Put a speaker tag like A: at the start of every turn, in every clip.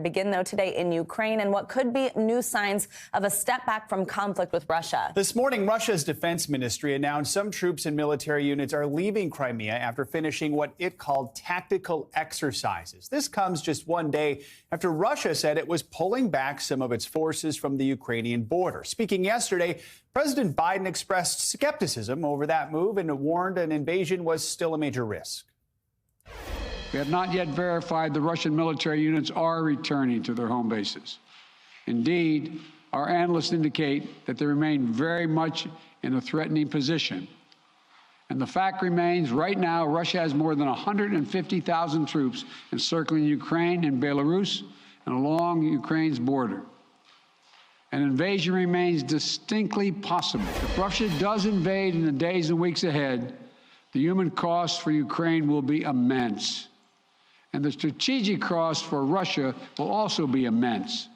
A: Begin, though, today in Ukraine and what could be new signs of a step back from conflict with Russia.
B: This morning, Russia's defense ministry announced some troops and military units are leaving Crimea after finishing what it called tactical exercises. This comes just one day after Russia said it was pulling back some of its forces from the Ukrainian border. Speaking yesterday, President Biden expressed skepticism over that move and warned an invasion was still a major risk.
C: We have not yet verified the Russian military units are returning to their home bases. Indeed, our analysts indicate that they remain very much in a threatening position. And the fact remains, right now, Russia has more than 150,000 troops encircling Ukraine and Belarus and along Ukraine's border. An invasion remains distinctly possible. If Russia does invade in the days and weeks ahead, the human cost for Ukraine will be immense. And the strategic cost for Russia will also be immense.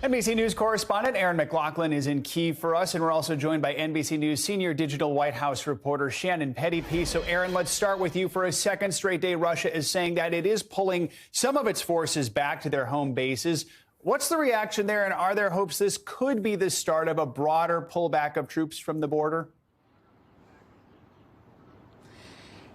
B: NBC News correspondent Aaron McLaughlin is in Kyiv for us, and we're also joined by NBC News senior digital White House reporter Shannon Pettype. So, Aaron, let's start with you. For a second straight day, Russia is saying that it is pulling some of its forces back to their home bases. What's the reaction there, and are there hopes this could be the start of a broader pullback of troops from the border?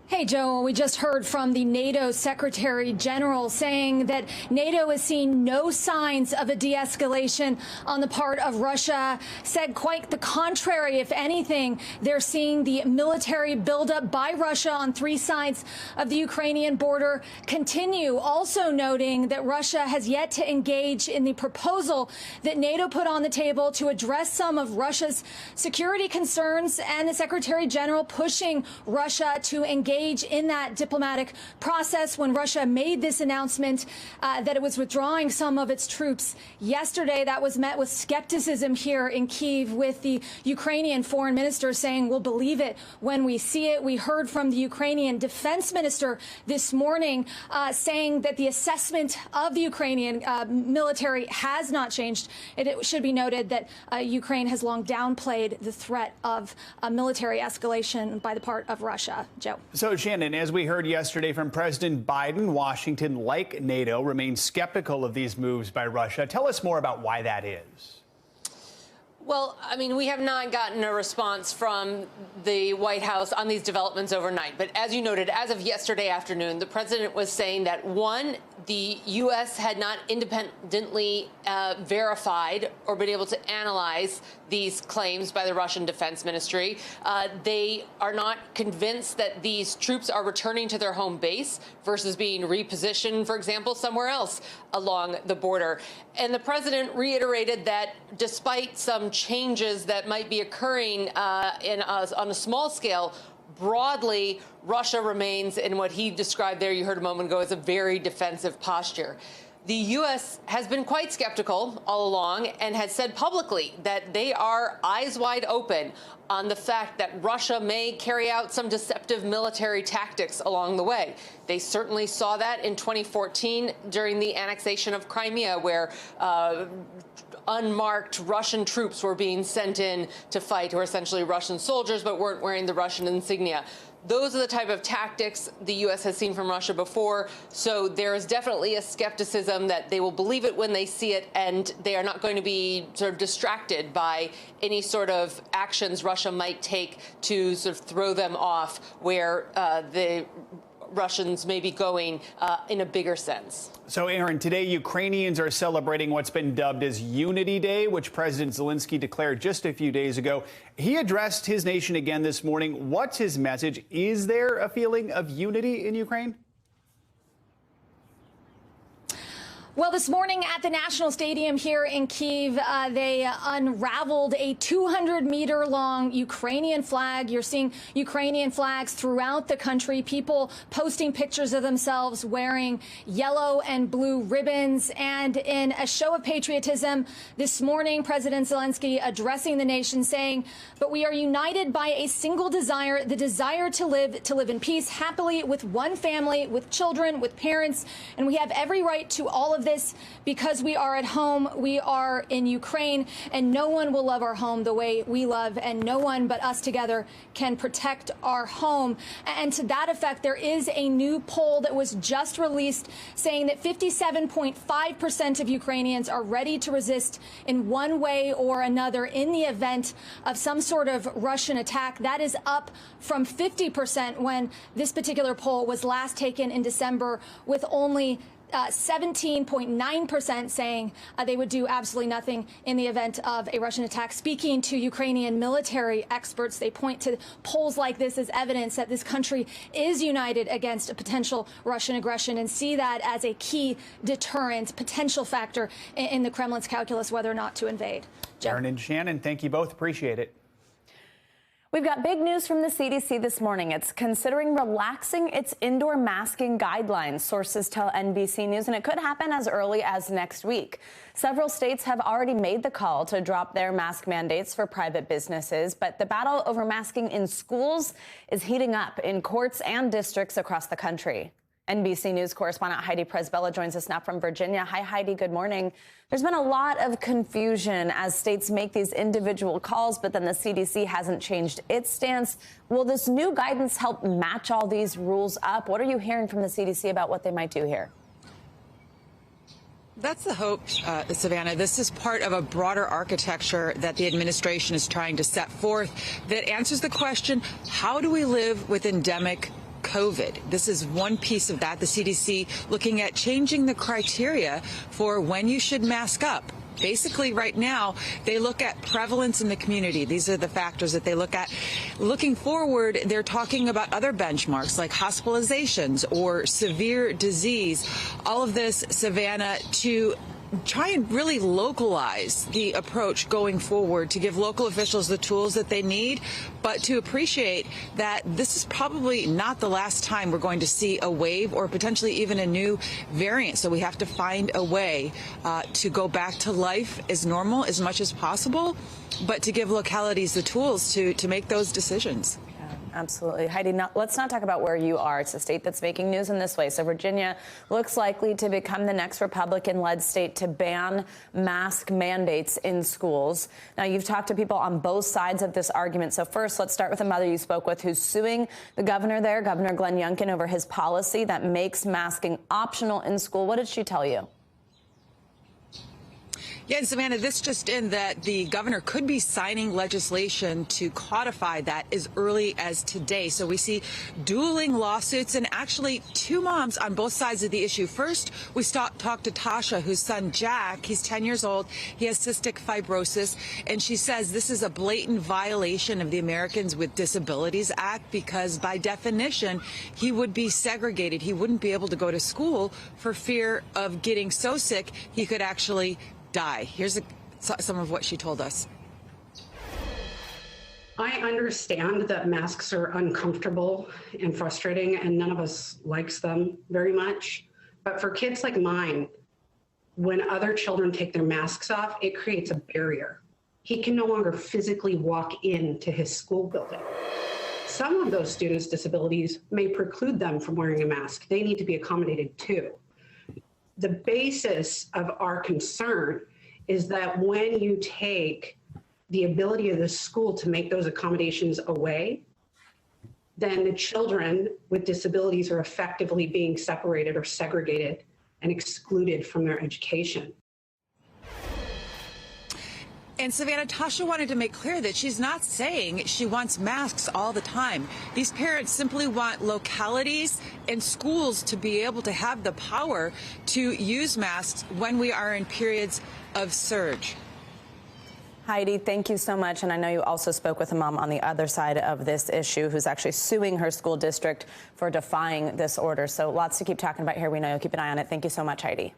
D: Hey, Joe, we just heard from the NATO Secretary General saying that NATO is seeing no signs of a de-escalation on the part of Russia. Said quite the contrary. If anything, they're seeing the military buildup by Russia on three sides of the Ukrainian border continue. Also noting that Russia has yet to engage in the proposal that NATO put on the table to address some of Russia's security concerns, and the Secretary General pushing Russia to engage in that diplomatic process. When Russia made this announcement that it was withdrawing some of its troops yesterday, that was met with skepticism here in Kyiv, with the Ukrainian foreign minister saying, we'll believe it when we see it. We heard from the Ukrainian defense minister this morning saying that the assessment of the Ukrainian military has not changed. It should be noted that Ukraine has long downplayed the threat of a military escalation by the part of Russia. Joe.
B: So, Shannon, as we heard yesterday from President Biden, Washington, like NATO, remains skeptical of these moves by Russia. Tell us more about why that is.
E: Well, I mean, we have not gotten a response from the White House on these developments overnight. But as you noted, as of yesterday afternoon, the president was saying that, one, the U.S. had not independently verified or been able to analyze these claims by the Russian Defense Ministry. They are not convinced that these troops are returning to their home base versus being repositioned, for example, somewhere else along the border. And the president reiterated that despite some changes that might be occurring on a small scale, broadly, Russia remains in what he described there, you heard a moment ago, as a very defensive posture. The U.S. has been quite skeptical all along and has said publicly that they are eyes wide open on the fact that Russia may carry out some deceptive military tactics along the way. They certainly saw that in 2014 during the annexation of Crimea, where unmarked Russian troops were being sent in to fight, who were essentially Russian soldiers but weren't wearing the Russian insignia. Those are the type of tactics the U.S. has seen from Russia before. So there is definitely a skepticism that they will believe it when they see it, and they are not going to be sort of distracted by any sort of actions Russia might take to sort of throw them off where the Russians may be going in a bigger sense.
B: So, Aaron, today Ukrainians are celebrating what's been dubbed as Unity Day, which President Zelensky declared just a few days ago. He addressed his nation again this morning. What's his message? Is there a feeling of unity in Ukraine?
D: Well, this morning at the National Stadium here in Kyiv, they unraveled a 200-meter-long Ukrainian flag. You're seeing Ukrainian flags throughout the country, people posting pictures of themselves wearing yellow and blue ribbons. And in a show of patriotism this morning, President Zelensky addressing the nation saying, "But we are united by a single desire, the desire to live in peace, happily with one family, with children, with parents, and we have every right to all of of this because we are at home. We are in Ukraine, and no one will love our home the way we love, and no one but us together can protect our home. And to that effect, there is a new poll that was just released saying that 57.5% of Ukrainians are ready to resist in one way or another in the event of some sort of Russian attack. That is up from 50% when this particular poll was last taken in December, with only 17.9% saying they would do absolutely nothing in the event of a Russian attack. Speaking to Ukrainian military experts, they point to polls like this as evidence that this country is united against a potential Russian aggression and see that as a key deterrent, potential factor in the Kremlin's calculus whether or not to invade.
B: Aaron and Shannon, thank you both. Appreciate it.
A: We've got big news from the CDC this morning. It's considering relaxing its indoor masking guidelines, sources tell NBC News, and it could happen as early as next week. Several states have already made the call to drop their mask mandates for private businesses, but the battle over masking in schools is heating up in courts and districts across the country. NBC News correspondent Heidi Presbella joins us now from Virginia. Hi, Heidi. Good morning. There's been a lot of confusion as states make these individual calls, but then the CDC hasn't changed its stance. Will this new guidance help match all these rules up? What are you hearing from the CDC about what they might do here?
F: That's the hope, Savannah. This is part of a broader architecture that the administration is trying to set forth that answers the question, how do we live with endemic COVID? This is one piece of that. The CDC looking at changing the criteria for when you should mask up. Basically, right now, they look at prevalence in the community. These are the factors that they look at. Looking forward, they're talking about other benchmarks like hospitalizations or severe disease. All of this, Savannah, to try and really localize the approach going forward to give local officials the tools that they need, but to appreciate that this is probably not the last time we're going to see a wave or potentially even a new variant. So we have to find a way to go back to life as normal as much as possible, but to give localities the tools to make those decisions.
A: Absolutely. Heidi, let's not talk about where you are. It's a state that's making news in this way. So Virginia looks likely to become the next Republican-led state to ban mask mandates in schools. Now, you've talked to people on both sides of this argument. So first, let's start with a mother you spoke with who's suing the governor there, Governor Glenn Youngkin, over his policy that makes masking optional in school. What did she tell you?
F: Yeah, and Savannah, this just in that the governor could be signing legislation to codify that as early as today. So we see dueling lawsuits and actually two moms on both sides of the issue. First, we talked to Tasha, whose son Jack, he's 10 years old. He has cystic fibrosis, and she says this is a blatant violation of the Americans with Disabilities Act because by definition, he would be segregated. He wouldn't be able to go to school for fear of getting so sick he could actually die. Here's some of what she told us.
G: I understand that masks are uncomfortable and frustrating, and none of us likes them very much. But for kids like mine, when other children take their masks off, it creates a barrier. He can no longer physically walk into his school building. Some of those students' disabilities may preclude them from wearing a mask. They need to be accommodated too. The basis of our concern is that when you take the ability of the school to make those accommodations away, then the children with disabilities are effectively being separated or segregated and excluded from their education.
F: And Savannah, Tasha wanted to make clear that she's not saying she wants masks all the time. These parents simply want localities and schools to be able to have the power to use masks when we are in periods of surge.
A: Heidi, thank you so much. And I know you also spoke with a mom on the other side of this issue who's actually suing her school district for defying this order. So lots to keep talking about here. We know you'll keep an eye on it. Thank you so much, Heidi.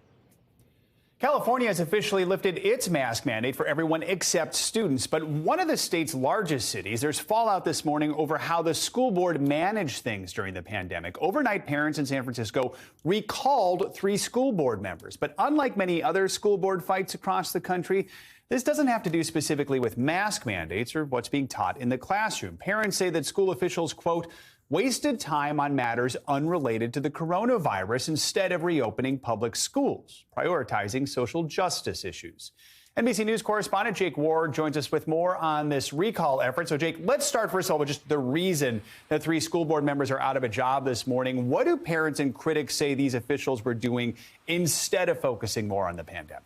B: California has officially lifted its mask mandate for everyone except students. But one of the state's largest cities, there's fallout this morning over how the school board managed things during the pandemic. Overnight, parents in San Francisco recalled 3 school board members. But unlike many other school board fights across the country, this doesn't have to do specifically with mask mandates or what's being taught in the classroom. Parents say that school officials, quote, wasted time on matters unrelated to the coronavirus instead of reopening public schools, prioritizing social justice issues. NBC News correspondent Jake Ward joins us with more on this recall effort. So, Jake, let's start first of all with just the reason that 3 school board members are out of a job this morning. What do parents and critics say these officials were doing instead of focusing more on the pandemic?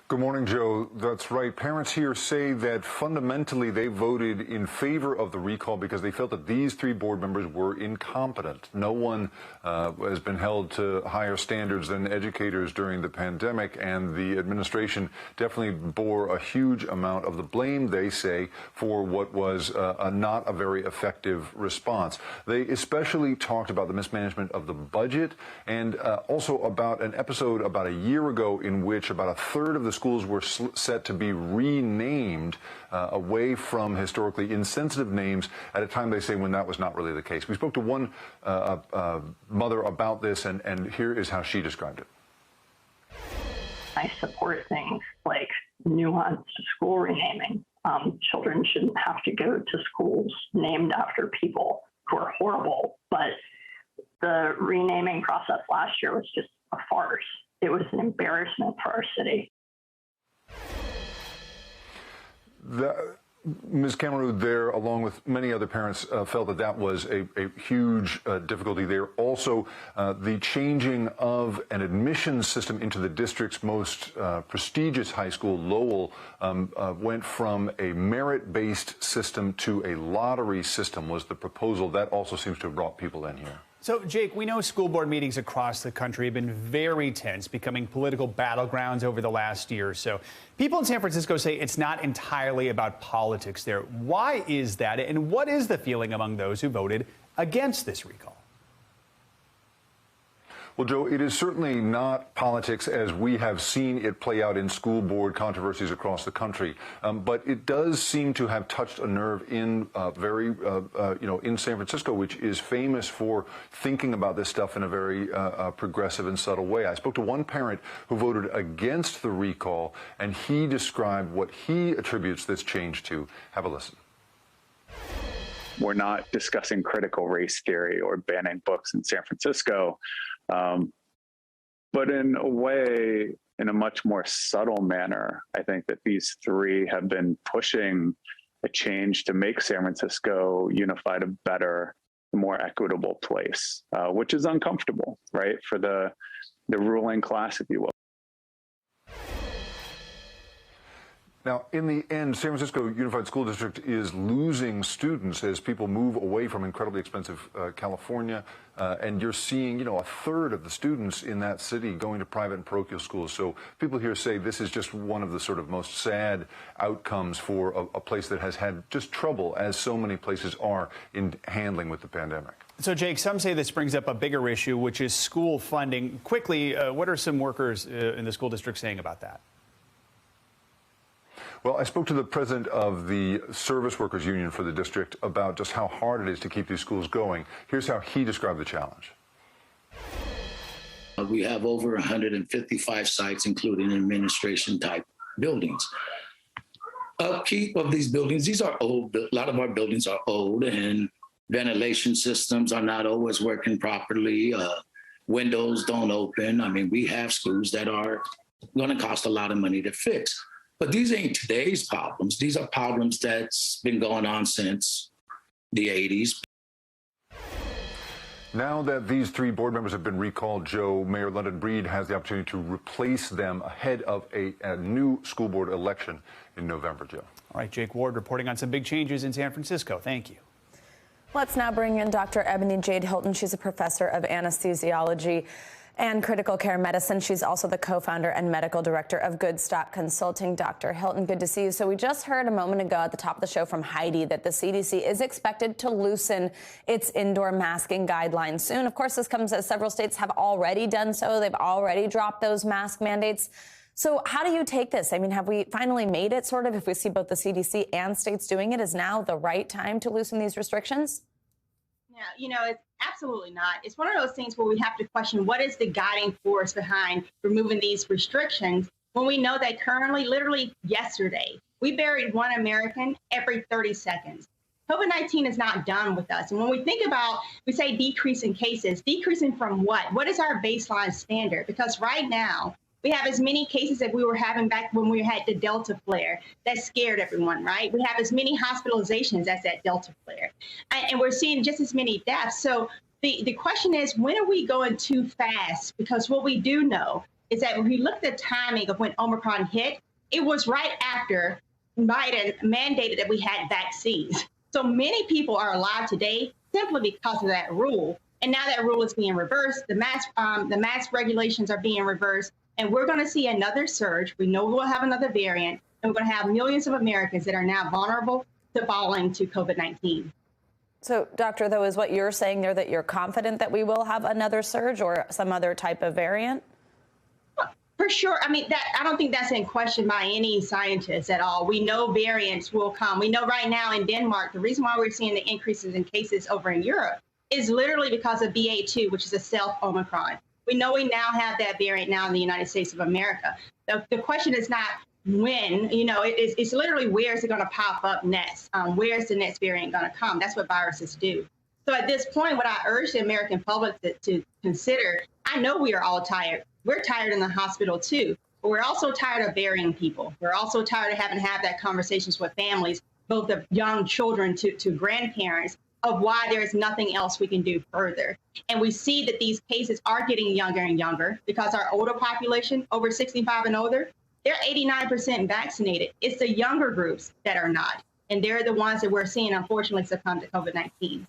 H: Good morning, Joe. That's right. Parents here say that fundamentally they voted in favor of the recall because they felt that these 3 board members were incompetent. No one has been held to higher standards than educators during the pandemic, and the administration definitely bore a huge amount of the blame, they say, for what was not a very effective response. They especially talked about the mismanagement of the budget and also about an episode about a year ago in which about a third of the schools were set to be renamed away from historically insensitive names at a time, they say, when that was not really the case. We spoke to one mother about this, and here is how she described it.
I: I support things like nuanced school renaming. Children shouldn't have to go to schools named after people who are horrible, but the renaming process last year was just a farce. It was an embarrassment for our city.
H: Ms. Cameron there, along with many other parents, felt that that was a huge difficulty there. Also, the changing of an admissions system into the district's most prestigious high school, Lowell, went from a merit-based system to a lottery system was the proposal. That also seems to have brought people in here.
B: So, Jake, we know school board meetings across the country have been very tense, becoming political battlegrounds over the last year or so. People in San Francisco say it's not entirely about politics there. Why is that? And what is the feeling among those who voted against this recall?
H: Well, Joe, it is certainly not politics as we have seen it play out in school board controversies across the country. But it does seem to have touched a nerve in in San Francisco, which is famous for thinking about this stuff in a very progressive and subtle way. I spoke to one parent who voted against the recall, and he described what he attributes this change to. Have a listen.
J: We're not discussing critical race theory or banning books in San Francisco. But in a way, in a much more subtle manner, I think that these 3 have been pushing a change to make San Francisco unified a better, more equitable place, which is uncomfortable, right, for the ruling class, if you will.
H: Now, in the end, San Francisco Unified School District is losing students as people move away from incredibly expensive California. And you're seeing, a third of the students in that city going to private and parochial schools. So people here say this is just one of the sort of most sad outcomes for a place that has had just trouble, as so many places are, in handling with the pandemic.
B: So, Jake, some say this brings up a bigger issue, which is school funding. Quickly, what are some workers in the school district saying about that?
H: Well, I spoke to the president of the Service Workers Union for the district about just how hard it is to keep these schools going. Here's how he described the challenge.
K: We have over 155 sites, including administration-type buildings. Upkeep of these buildings, these are old. A lot of our buildings are old, and ventilation systems are not always working properly. Windows don't open. I mean, we have schools that are going to cost a lot of money to fix. But these ain't today's problems. These are problems that's been going on since the 80s.
H: Now that these 3 board members have been recalled, Joe, Mayor London Breed has the opportunity to replace them ahead of a new school board election in November, Joe.
B: All right, Jake Ward reporting on some big changes in San Francisco. Thank you.
A: Let's now bring in Dr. Ebony Jade Hilton. She's a professor of anesthesiology and critical care medicine. She's also the co-founder and medical director of Good Stop Consulting. Dr. Hilton, good to see you. So we just heard a moment ago at the top of the show from Heidi that the CDC is expected to loosen its indoor masking guidelines soon. Of course, this comes as several states have already done so. They've already dropped those mask mandates. So how do you take this? I mean, have we finally made it, sort of, if we see both the CDC and states doing it? Is now the right time to loosen these restrictions?
L: Yeah, it's absolutely not. It's one of those things where we have to question what is the guiding force behind removing these restrictions when we know that currently, literally yesterday, we buried 1 American every 30 seconds. COVID-19 is not done with us. And when we think about, we say decrease in cases, decreasing from what? What is our baseline standard? Because right now, we have as many cases that we were having back when we had the Delta flare. That scared everyone, right? We have as many hospitalizations as that Delta flare. And we're seeing just as many deaths. So the question is, when are we going too fast? Because what we do know is that when we look at the timing of when Omicron hit, it was right after Biden mandated that we had vaccines. So many people are alive today simply because of that rule. And now that rule is being reversed. The mask regulations are being reversed. And we're going to see another surge. We know we'll have another variant. And we're going to have millions of Americans that are now vulnerable to falling to COVID-19.
A: So, Doctor, though, is what you're saying there that you're confident that we will have another surge or some other type of variant?
L: For sure. I mean, I don't think that's in question by any scientist at all. We know variants will come. We know right now in Denmark, the reason why we're seeing the increases in cases over in Europe is literally because of BA2, which is a self-Omicron. We know we now have that variant now in the United States of America. The question is not when, it's literally where is it going to pop up next? Where is the next variant going to come? That's what viruses do. So at this point, what I urge the American public to consider, I know we are all tired. We're tired in the hospital, too. But we're also tired of burying people. We're also tired of having to have that conversations with families, both of young children to grandparents, of why there is nothing else we can do further. And we see that these cases are getting younger and younger because our older population, over 65 and older, they're 89% vaccinated. It's the younger groups that are not. And they're the ones that we're seeing, unfortunately, succumb to COVID-19.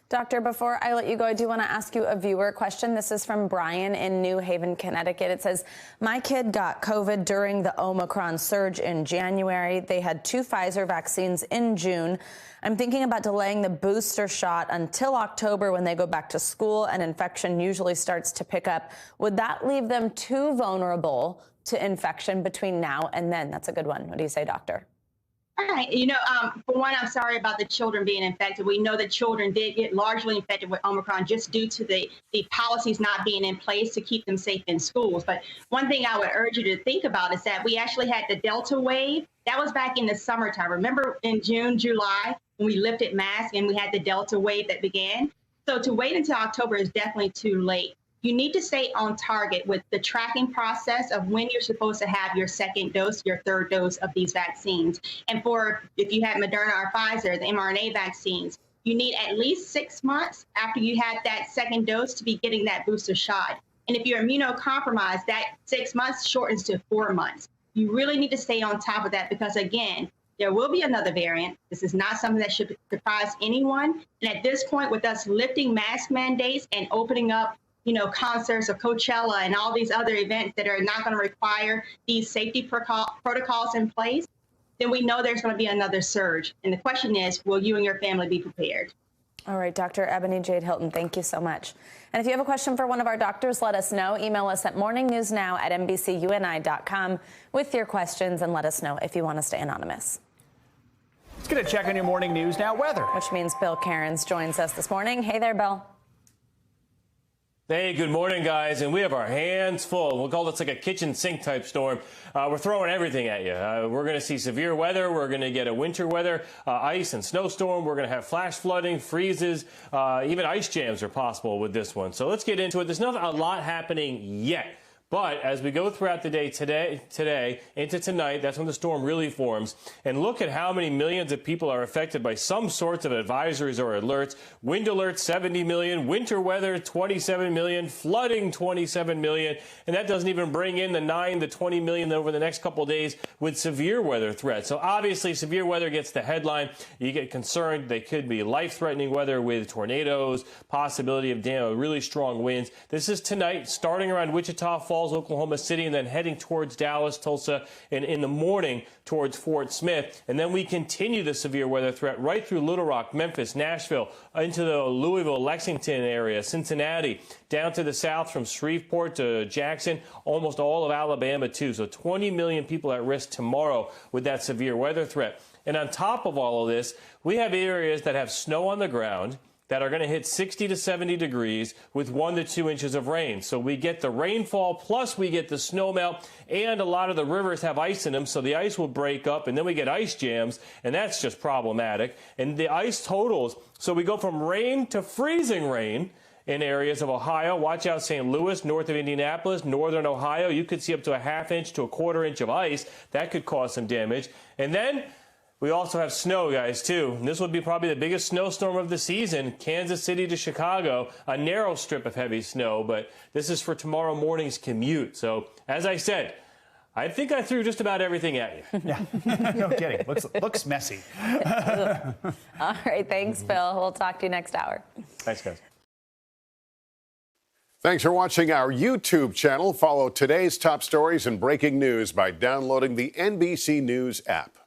A: Doctor, before I let you go, I do want to ask you a viewer question. This is from Brian in New Haven, Connecticut. It says, my kid got COVID during the Omicron surge in January. They had 2 Pfizer vaccines in June. I'm thinking about delaying the booster shot until October when they go back to school and infection usually starts to pick up. Would that leave them too vulnerable to infection between now and then? That's a good one. What do you say, doctor?
L: All right. For one, I'm sorry about the children being infected. We know that children did get largely infected with Omicron just due to the policies not being in place to keep them safe in schools. But one thing I would urge you to think about is that we actually had the Delta wave. That was back in the summertime. Remember in June, July, when we lifted masks and we had the Delta wave that began? So to wait until October is definitely too late. You need to stay on target with the tracking process of when you're supposed to have your second dose, your third dose of these vaccines. And if you have Moderna or Pfizer, the mRNA vaccines, you need at least 6 months after you had that second dose to be getting that booster shot. And if you're immunocompromised, that 6 months shortens to 4 months. You really need to stay on top of that because, again, there will be another variant. This is not something that should surprise anyone. And at this point, with us lifting mask mandates and opening up concerts of Coachella and all these other events that are not going to require these safety protocols in place, then we know there's going to be another surge. And the question is, will you and your family be prepared?
A: All right, Dr. Ebony Jade Hilton, thank you so much. And if you have a question for one of our doctors, let us know. Email us at morningnewsnow@NBCUNI.com with your questions and let us know if you want to stay anonymous.
B: Let's get a check on your morning news now weather.
A: Which means Bill Cairns joins us this morning. Hey there, Bill.
M: Hey, good morning, guys. And we have our hands full. We'll call this like a kitchen sink type storm. We're throwing everything at you. We're going to see severe weather. We're going to get a winter weather, ice and snowstorm. We're going to have flash flooding, freezes, even ice jams are possible with this one. So let's get into it. There's not a lot happening yet. But as we go throughout the day today into tonight, that's when the storm really forms. And look at how many millions of people are affected by some sorts of advisories or alerts. Wind alerts, 70 million. Winter weather, 27 million. Flooding, 27 million. And that doesn't even bring in the 9 to 20 million over the next couple of days with severe weather threats. So obviously, severe weather gets the headline. You get concerned. They could be life-threatening weather with tornadoes, possibility of really strong winds. This is tonight, starting around Wichita Falls, Oklahoma City, and then heading towards Dallas, Tulsa, and in the morning towards Fort Smith. And then we continue the severe weather threat right through Little Rock, Memphis, Nashville, into the Louisville, Lexington area, Cincinnati, down to the south from Shreveport to Jackson, almost all of Alabama, too. So 20 million people at risk tomorrow with that severe weather threat. And on top of all of this, we have areas that have snow on the ground, that are going to hit 60 to 70 degrees with 1 to 2 inches of rain. So we get the rainfall, plus we get the snow melt, and a lot of the rivers have ice in them, so the ice will break up, and then we get ice jams, and that's just problematic. And the ice totals, so we go from rain to freezing rain in areas of Ohio. Watch out, St. Louis, north of Indianapolis, northern Ohio. You could see up to a ½ inch to a ¼ inch of ice. That could cause some damage. And then we also have snow, guys, too. And this would be probably the biggest snowstorm of the season, Kansas City to Chicago, a narrow strip of heavy snow. But this is for tomorrow morning's commute. So, as I said, I think I threw just about everything at you.
B: Yeah, no kidding. Looks messy.
A: All right, thanks, Phil. We'll talk to you next hour.
M: Thanks, guys.
N: Thanks for watching our YouTube channel. Follow today's top stories and breaking news by downloading the NBC News app.